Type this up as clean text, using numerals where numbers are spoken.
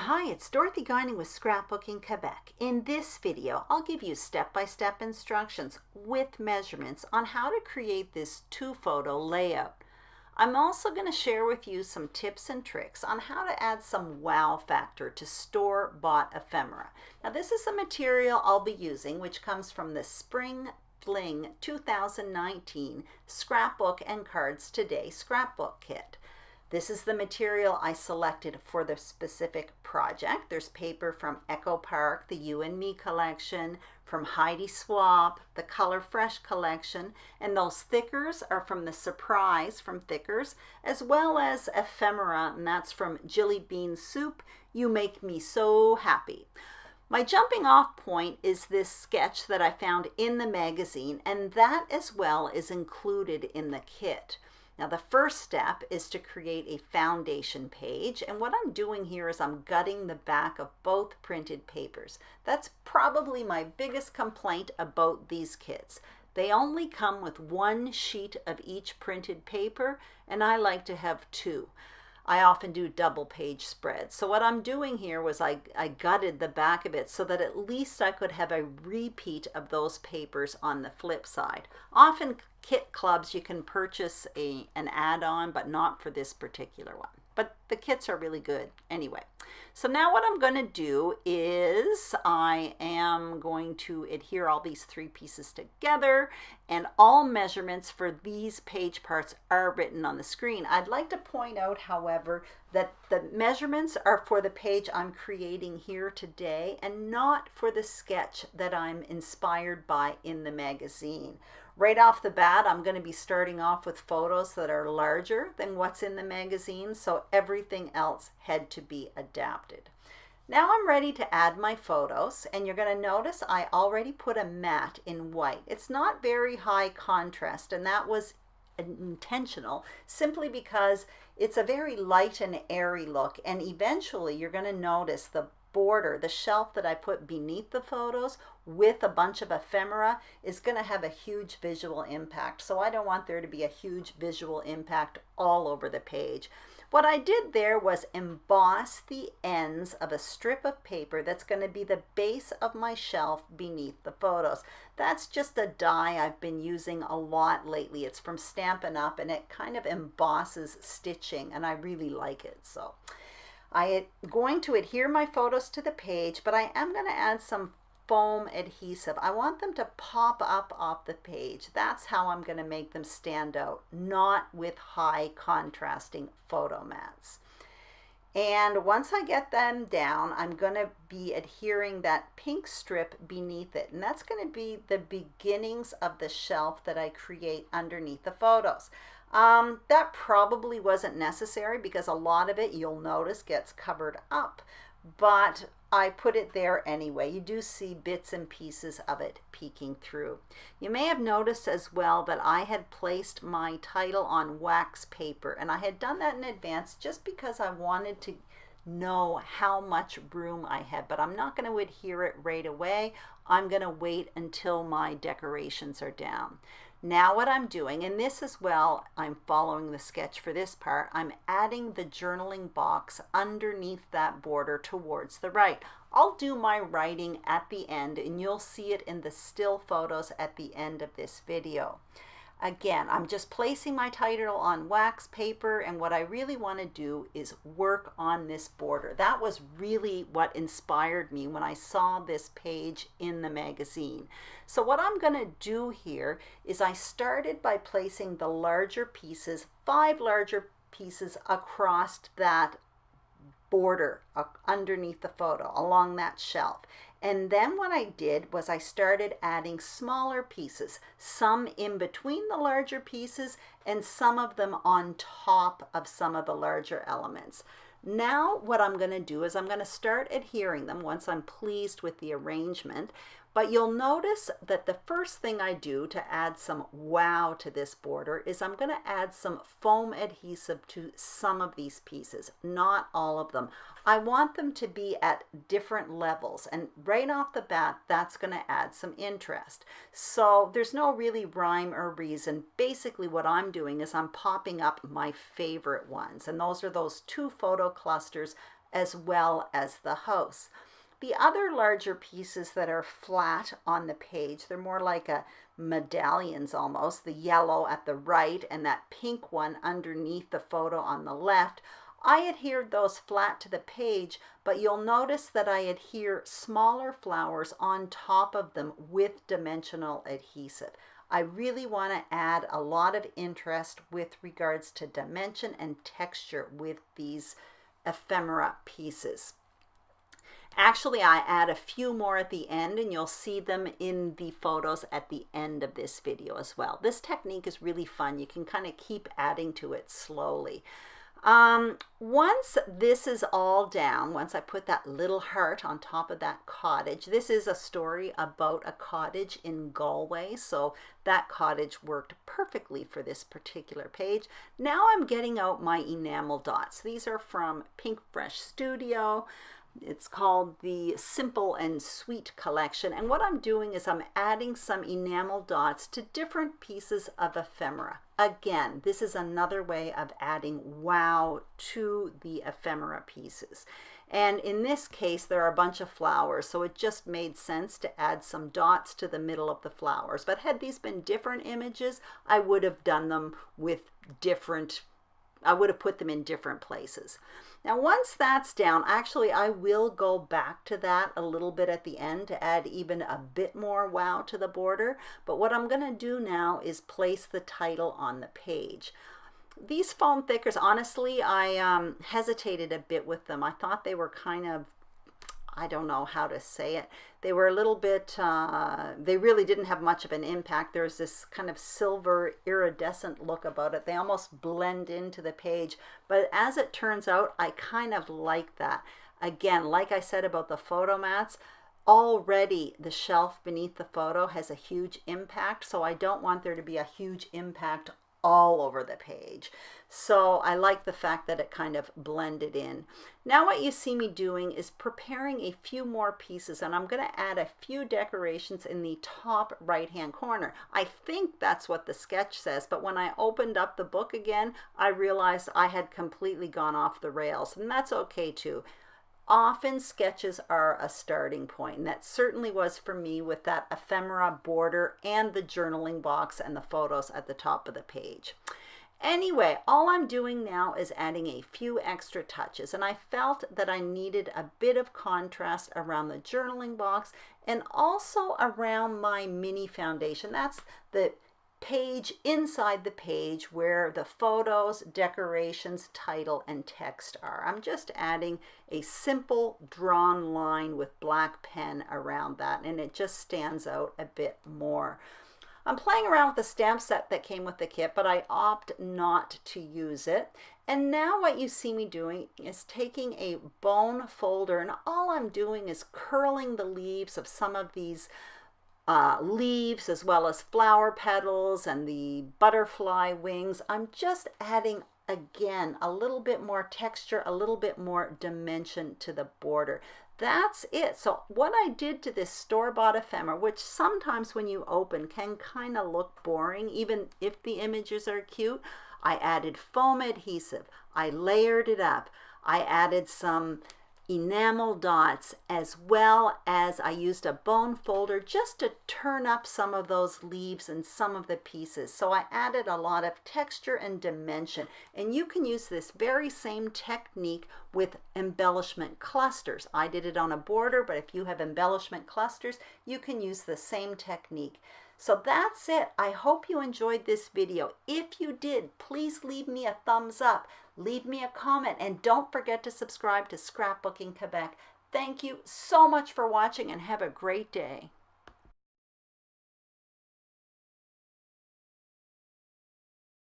Hi, it's Dorothy Guining with Scrapbooking Quebec. In this video, I'll give you step-by-step instructions with measurements on how to create this two-photo layout. I'm also going to share with you some tips and tricks on how to add some wow factor to store-bought ephemera. Now, this is the material I'll be using, which comes from the Spring Fling 2019 Scrapbook and Cards Today Scrapbook Kit. This is the material I selected for the specific project. There's paper from Echo Park, the You and Me collection, from Heidi Swap, the Color Fresh collection, and those thickers are from the Surprise from Thickers, as well as ephemera, and that's from Jilly Bean Soup, You Make Me So Happy. My jumping off point is this sketch that I found in the magazine, and that as well is included in the kit. Now the first step is to create a foundation page, and what I'm doing here is I'm gutting the back of both printed papers. That's probably my biggest complaint about these kits. They only come with one sheet of each printed paper, and I like to have two. I often do double page spreads. So what I'm doing here was I gutted the back of it so that at least I could have a repeat of those papers on the flip side. Often kit clubs you can purchase an add-on, but not for this particular one. But the kits are really good anyway. So now what I'm going to do is I am going to adhere all these three pieces together, and all measurements for these page parts are written on the screen. I'd like to point out, however, that the measurements are for the page I'm creating here today and not for the sketch that I'm inspired by in the magazine. Right off the bat, I'm going to be starting off with photos that are larger than what's in the magazine, so everything else had to be adapted. Now I'm ready to add my photos, and you're going to notice I already put a matte in white. It's not very high contrast, and that was intentional simply because it's a very light and airy look, and eventually you're going to notice the border, the shelf that I put beneath the photos with a bunch of ephemera is going to have a huge visual impact. So I don't want there to be a huge visual impact all over the page. What I did there was emboss the ends of a strip of paper that's going to be the base of my shelf beneath the photos. That's just a die I've been using a lot lately. It's from Stampin' Up, and it kind of embosses stitching, and I really like it. So I am going to adhere my photos to the page, but I am going to add some foam adhesive. I want them to pop up off the page. That's how I'm going to make them stand out, not with high contrasting photo mats. And once I get them down, I'm going to be adhering that pink strip beneath it, and that's going to be the beginnings of the shelf that I create underneath the photos. That probably wasn't necessary because a lot of it, you'll notice, gets covered up, but I put it there anyway. You do see bits and pieces of it peeking through. You may have noticed as well that I had placed my title on wax paper, and I had done that in advance just because I wanted to know how much room I had, but I'm not going to adhere it right away. I'm going to wait until my decorations are down. Now what I'm doing, and this as well, I'm following the sketch for this part, I'm adding the journaling box underneath that border towards the right. I'll do my writing at the end, and you'll see it in the still photos at the end of this video. Again, I'm just placing my title on wax paper, and what I really want to do is work on this border. That was really what inspired me when I saw this page in the magazine. So what I'm going to do here is I started by placing the larger pieces, 5 larger pieces across that border underneath the photo along that shelf. And then what I did was I started adding smaller pieces, some in between the larger pieces and some of them on top of some of the larger elements. Now what I'm going to do is I'm going to start adhering them once I'm pleased with the arrangement. But you'll notice that the first thing I do to add some wow to this border is I'm going to add some foam adhesive to some of these pieces, not all of them. I want them to be at different levels, and right off the bat, that's going to add some interest. So there's no really rhyme or reason. Basically what I'm doing is I'm popping up my favorite ones, and those are those 2 photo clusters as well as the house. The other larger pieces that are flat on the page, they're more like a medallions almost, the yellow at the right and that pink one underneath the photo on the left. I adhered those flat to the page, but you'll notice that I adhere smaller flowers on top of them with dimensional adhesive. I really want to add a lot of interest with regards to dimension and texture with these ephemera pieces. Actually, I add a few more at the end, and you'll see them in the photos at the end of this video as well. This technique is really fun. You can kind of keep adding to it slowly. Once this is all down, once I put that little heart on top of that cottage, this is a story about a cottage in Galway, so that cottage worked perfectly for this particular page. Now I'm getting out my enamel dots. These are from Pink Fresh Studio. It's called the Simple and Sweet collection, and what I'm doing is I'm adding some enamel dots to different pieces of ephemera. Again, this is another way of adding wow to the ephemera pieces. And in this case, there are a bunch of flowers, so it just made sense to add some dots to the middle of the flowers. But had these been different images, I would have done them with I would have put them in different places. Now, once that's down, actually, I will go back to that a little bit at the end to add even a bit more wow to the border. But what I'm going to do now is place the title on the page. These foam thickers, honestly, I hesitated a bit with them. I thought they were kind of, I don't know how to say it. They were a little bit, they really didn't have much of an impact. There's this kind of silver iridescent look about it. They almost blend into the page. But as it turns out, I kind of like that. Again, like I said about the photo mats, already the shelf beneath the photo has a huge impact. So I don't want there to be a huge impact all over the page. So I like the fact that it kind of blended in. Now what you see me doing is preparing a few more pieces, and I'm going to add a few decorations in the top right hand corner. I think that's what the sketch says, but when I opened up the book again, I realized I had completely gone off the rails, and that's okay too. Often sketches are a starting point, and that certainly was for me with that ephemera border and the journaling box and the photos at the top of the page. Anyway, all I'm doing now is adding a few extra touches, and I felt that I needed a bit of contrast around the journaling box and also around my mini foundation. That's the page inside the page where the photos, decorations, title, and text are. I'm just adding a simple drawn line with black pen around that, and it just stands out a bit more. I'm playing around with the stamp set that came with the kit, but I opt not to use it. And now what you see me doing is taking a bone folder, and all I'm doing is curling the leaves of some of these leaves, as well as flower petals and the butterfly wings. I'm just adding, again, a little bit more texture, a little bit more dimension to the border. That's it. So what I did to this store-bought ephemera, which sometimes when you open can kind of look boring, even if the images are cute, I added foam adhesive. I layered it up. I added some enamel dots, as well as I used a bone folder just to turn up some of those leaves and some of the pieces. So I added a lot of texture and dimension, and you can use this very same technique with embellishment clusters. I did it on a border, but if you have embellishment clusters, you can use the same technique. So that's it. I hope you enjoyed this video. If you did, please leave me a thumbs up, leave me a comment, and don't forget to subscribe to Scrapbooking Quebec. Thank you so much for watching, and have a great day.